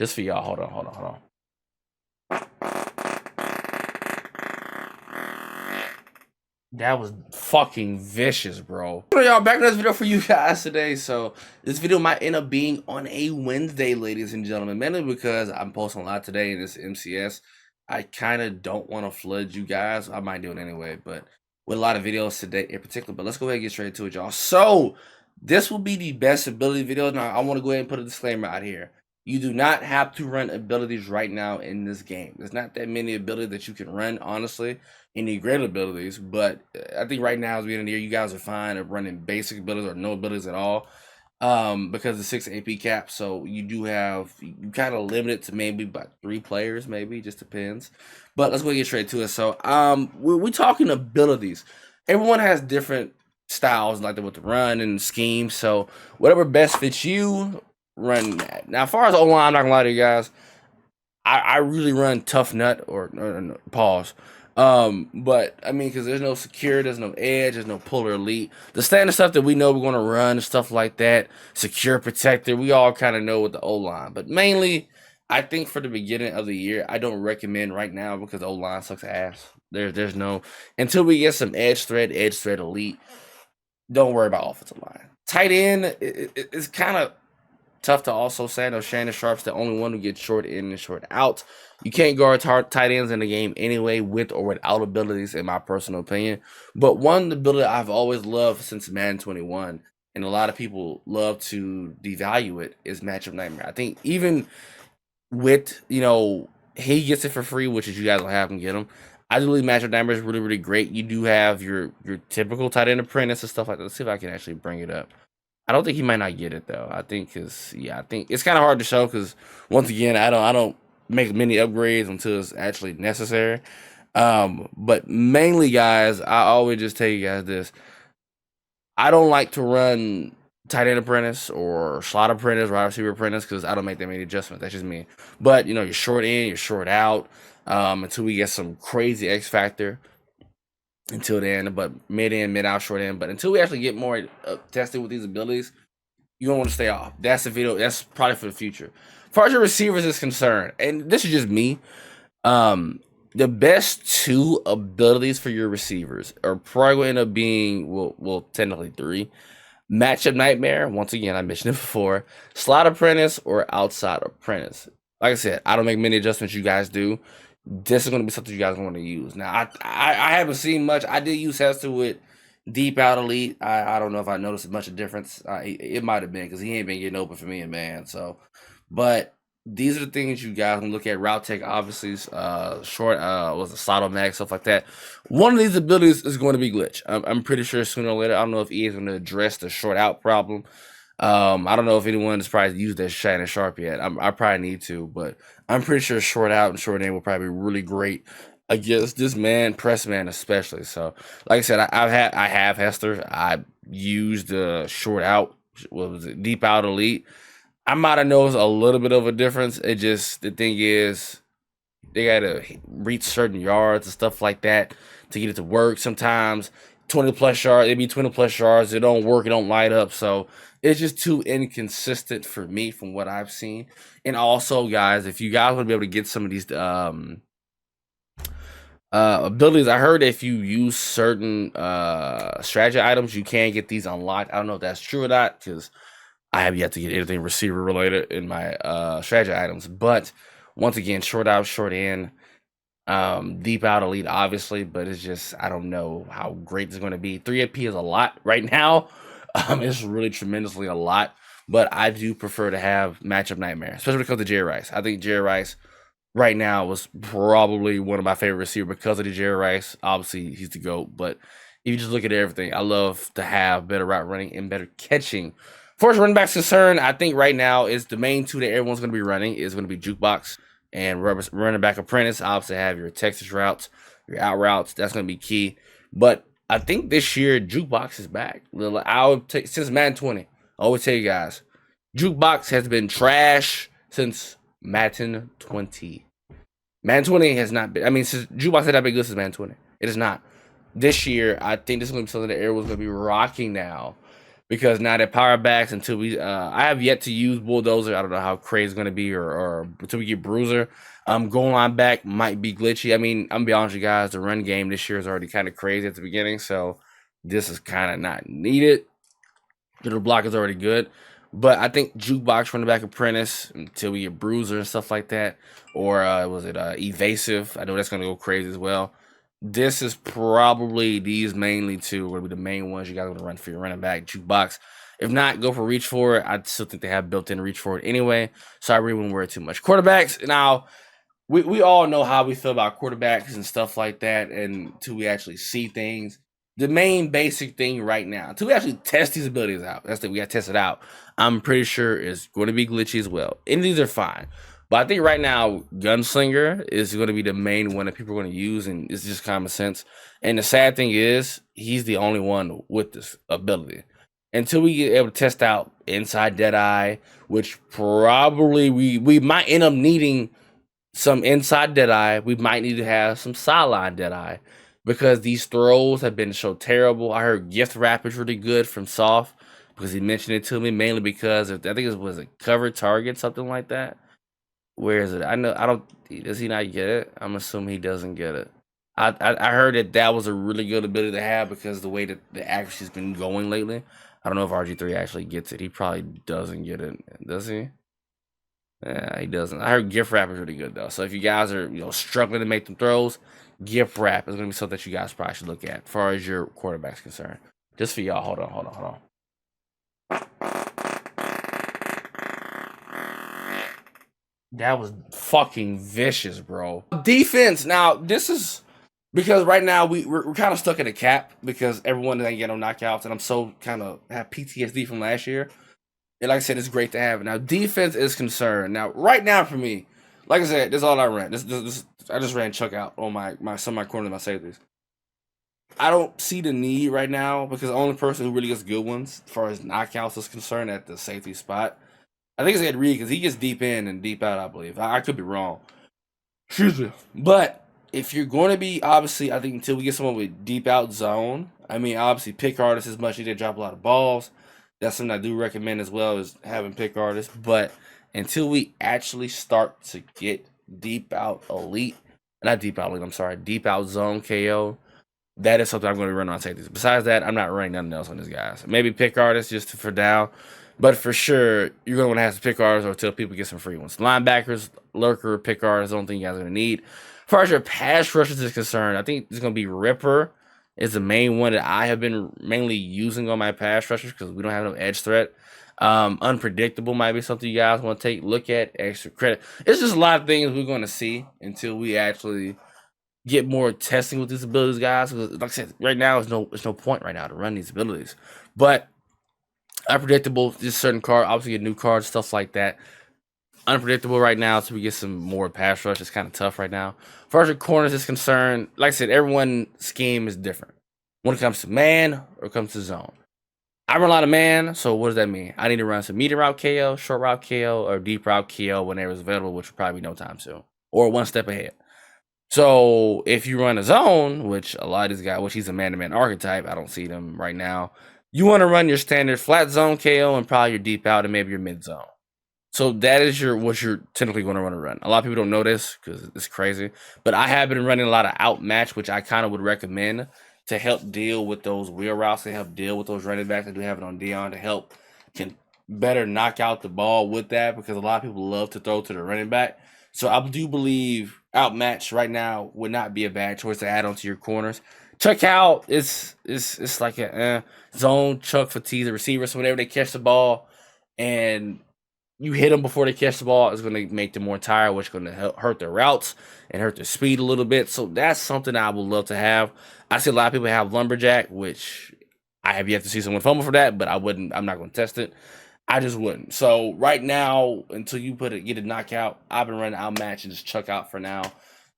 just for y'all. Hold on, hold on, hold on. That was fucking vicious, bro. So y'all, back in this video for you guys today. So this video might end up being on a Wednesday, ladies and gentlemen, mainly because I'm posting a lot today in this MCS. I kind of don't want to flood you guys. I might do it anyway, but with a lot of videos today in particular. But let's go ahead and get straight to it, y'all. So this will be the best ability video. Now I want to go ahead and put a disclaimer out here. You do not have to run abilities right now in this game. There's not that many abilities that you can run, honestly. Any great abilities, but I think right now as we end the year, you guys are fine of running basic abilities or no abilities at all, because the 6 AP cap. So you do have, you kind of limit it to maybe about 3 players, maybe, just depends. But let's go get straight to it. So we're talking abilities. Everyone has different styles like with the run and scheme. So whatever best fits you, run that. Now, as far as O-line, I'm not gonna lie to you guys, I really run tough nut or pause. But I mean, because there's no secure, there's no edge, there's no puller elite. The standard stuff that we know we're gonna run, stuff like that, secure protector, we all kind of know with the O-line. But mainly, I think for the beginning of the year, I don't recommend right now because the O-line sucks ass. There's no, until we get some edge threat elite. Don't worry about offensive line. Tight end it's kind of tough to also say. I know Shannon Sharp's the only one who gets short in and short out. You can't guard tight ends in the game anyway, with or without abilities, in my personal opinion. But one ability I've always loved since Madden 21, and a lot of people love to devalue it, is Matchup Nightmare. I think even with, he gets it for free, which is you guys don't have him get him. I do believe Matchup Nightmare is really, really great. You do have your typical tight end apprentice and stuff like that. Let's see if I can actually bring it up. I don't think he might not get it though. I think I think it's kind of hard to show because once again, I don't make many upgrades until it's actually necessary. But mainly, guys, I always just tell you guys this: I don't like to run tight end apprentice or slot apprentice, wide receiver apprentice, because I don't make that many adjustments. That's just me. But you're short in, you're short out, until we get some crazy X factor. Until then, but mid in, mid out, short in. But until we actually get more tested with these abilities, you don't want to stay off. That's the video. That's probably for the future. As far as your receivers is concerned, and this is just me, the best 2 abilities for your receivers are probably going to end up being, well, technically 3. Matchup Nightmare, once again, I mentioned it before. Slot Apprentice or Outside Apprentice. Like I said, I don't make many adjustments you guys do. This is going to be something you guys want to use. Now, I haven't seen much. I did use Hester with Deep Out Elite. I don't know if I noticed much of a difference. It might have been because he ain't been getting open for me and man. So, but these are the things you guys can look at. Route Tech, obviously, short, was a slot mag, stuff like that. One of these abilities is going to be glitch. I'm pretty sure sooner or later. I don't know if EA is going to address the short out problem. I don't know if anyone has probably used that Shannon Sharp yet. I probably need to, but I'm pretty sure short out and short in will probably be really great against this man, press man especially. So, like I said, I have Hester. I used the short out. What was it? Deep Out Elite. I might have noticed a little bit of a difference. It just, the thing is, they gotta reach certain yards and stuff like that to get it to work. Sometimes 20 plus yards, it'd be 20 plus yards. It don't work. It don't light up. So it's just too inconsistent for me from what I've seen. And also, guys, if you guys want to be able to get some of these abilities, I heard if you use certain strategy items, you can get these unlocked. I don't know if that's true or not because I have yet to get anything receiver related in my strategy items. But once again, short out, short in, deep out elite, obviously, but it's just, I don't know how great it's going to be. 3 AP is a lot right now. It's really tremendously a lot, but I do prefer to have Matchup Nightmare, especially when it comes to Jerry Rice. I think Jerry Rice right now was probably one of my favorite receivers because of the Jerry Rice. Obviously, he's the GOAT, but if you just look at everything, I love to have better route running and better catching. As far as running back's concerned, I think right now is the main 2 that everyone's going to be running is going to be Jukebox and running back apprentice. Obviously, have your Texas routes, your out routes. That's going to be key. But I think this year Jukebox is back. I would take since Madden 20. I always tell you guys, Jukebox has been trash since Madden 20. Madden 20 has not been. I mean, since Jukebox had not been good since Madden 20. It is not. This year, I think this is going to be something that everyone's going to be rocking now. because now that power backs until we I have yet to use bulldozer. I don't know how crazy it's gonna be, or until we get bruiser. Goal line back might be glitchy. I mean, I'm gonna be honest with you guys, the run game this year is already kind of crazy at the beginning, so this is kind of not needed. The block is already good. But I think jukebox running back apprentice until we get bruiser and stuff like that. Or was it evasive? I know that's gonna go crazy as well. This is probably these mainly two will be the main ones you guys are gonna run for your running back jukebox. If not, go for reach for it. I still think they have built-in reach for it anyway, so I really wouldn't worry too much. Quarterbacks now, we all know how we feel about quarterbacks and stuff like that, and until we actually see things. The main basic thing right now, until we actually test these abilities out, that's the we got to test it out. I'm pretty sure it's going to be glitchy as well. And these are fine. But I think right now, Gunslinger is going to be the main one that people are going to use, and it's just common sense. And the sad thing is, he's the only one with this ability. Until we get able to test out Inside Deadeye, which probably we might end up needing some inside Deadeye. We might need to have some sideline Deadeye because these throws have been so terrible. I heard gift wrap is really good from Soft because he mentioned it to me mainly because I think it was a covered target, something like that. Where is it? I know I don't. Does he not get it? I'm assuming he doesn't get it. I heard that was a really good ability to have because the way that the accuracy's been going lately. I don't know if RG3 actually gets it. He probably doesn't get it, does he? Yeah, he doesn't. I heard gift wrap is really good though. So if you guys are struggling to make them throws, gift wrap is gonna be something that you guys probably should look at as far as your quarterback's concerned. Just for y'all. Hold on. That was fucking vicious, bro. Defense. Now this is because right now we're kind of stuck in a cap because everyone didn't get no knockouts, and I'm so kind of have PTSD from last year. And like I said, it's great to have. Now, defense is concerned. Now, right now for me, like I said, this is all I ran. I just ran Chuck out on some of my corners, my safeties. I don't see the need right now because the only person who really gets good ones, as far as knockouts is concerned, at the safety spot, I think it's Ed Reed because he gets deep in and deep out. I believe I could be wrong. Excuse me, but if you're going to be obviously, I think until we get someone with deep out zone, I mean, obviously pick artists as much as they drop a lot of balls. That's something I do recommend as well as having pick artists. But until we actually start to get deep out elite, not deep out elite, I'm sorry, deep out zone KO, that is something I'm going to run on safeties. Besides that, I'm not running nothing else on these guys. Maybe pick artists just for down. But for sure, you're going to want to have some pick artists or until people get some free ones. Linebackers, lurker, pick artists, I don't think you guys are going to need. As far as your pass rushers is concerned, I think it's going to be Ripper is the main one that I have been mainly using on my pass rushers because we don't have no edge threat. Unpredictable might be something you guys want to take a look at. Extra credit. It's just a lot of things we're going to see until we actually get more testing with these abilities, guys. Because like I said, right now there's no point right now to run these abilities. But unpredictable, just certain card, obviously get new cards, stuff like that. Unpredictable right now, so we get some more pass rush. It's kind of tough right now. As far as your corners is concerned, like I said, everyone's scheme is different when it comes to man or it comes to zone. I run a lot of man, so what does that mean? I need to run some medium route KO, short route KO, or deep route KO whenever it's available, which will probably be no time soon, or one step ahead. So if you run a zone, which a lot of these guys, which he's a man-to-man archetype, I don't see them right now. You want to run your standard flat zone KO and probably your deep out and maybe your mid zone. So that is what you're technically going to run. A lot of people don't know this because it's crazy, but I have been running a lot of outmatch, which I kind of would recommend to help deal with those wheel routes, to help deal with those running backs. I do have it on Dion to help can better knock out the ball with that because a lot of people love to throw to the running back. So I do believe outmatch right now would not be a bad choice to add onto your corners. Chuck out it's like a zone chuck for the receiver. So whenever they catch the ball and you hit them before they catch the ball, it's going to make them more tired, which is going to hurt their routes and hurt their speed a little bit. So that's something I would love to have. I see a lot of people have lumberjack, which I have yet to see someone fumble for that, but I'm not going to test it. I just wouldn't. So right now, until you get a knockout, I've been running outmatch and just chuck out for now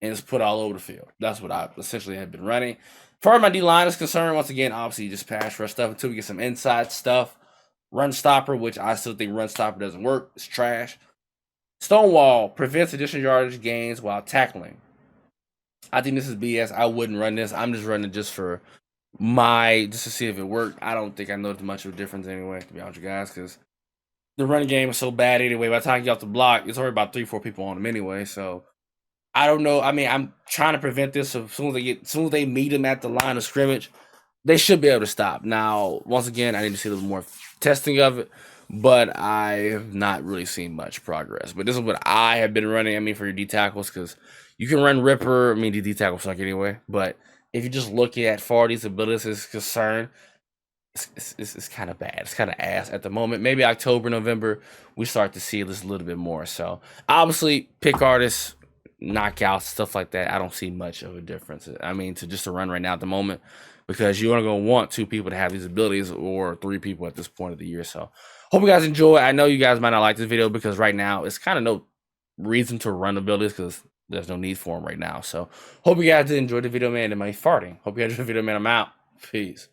and just put all over the field. That's what I essentially have been running. As far as my D-line is concerned, once again, obviously just pass rush stuff until we get some inside stuff. Run stopper, which I still think run stopper doesn't work. It's trash. Stonewall prevents additional yardage gains while tackling. I think this is BS. I wouldn't run this. I'm just running just for just to see if it worked. I don't think I noticed much of a difference anyway, to be honest with you guys, because the running game is so bad anyway. By the time you get off the block, it's already about 3, 4 people on them anyway. So I don't know. I mean, I'm trying to prevent this. So as soon as they meet them at the line of scrimmage, they should be able to stop. Now, once again, I need to see a little more testing of it, but I have not really seen much progress. But this is what I have been running. I mean, for your D tackles, because you can run Ripper. I mean, the D tackles suck anyway. But if you just look at far these abilities is concerned, it's kind of bad. It's kind of ass at the moment. Maybe October, November, we start to see this a little bit more. So obviously, pick artists, knockouts, stuff like that. I don't see much of a difference. I mean, to just to run right now at the moment, because you're gonna want 2 people to have these abilities or 3 people at this point of the year. So hope you guys enjoy. I know you guys might not like this video because right now it's kind of no reason to run abilities because there's no need for them right now. So hope you guys did enjoy the video, man. Am I farting? Hope you guys enjoyed the video, man. I'm out. Peace.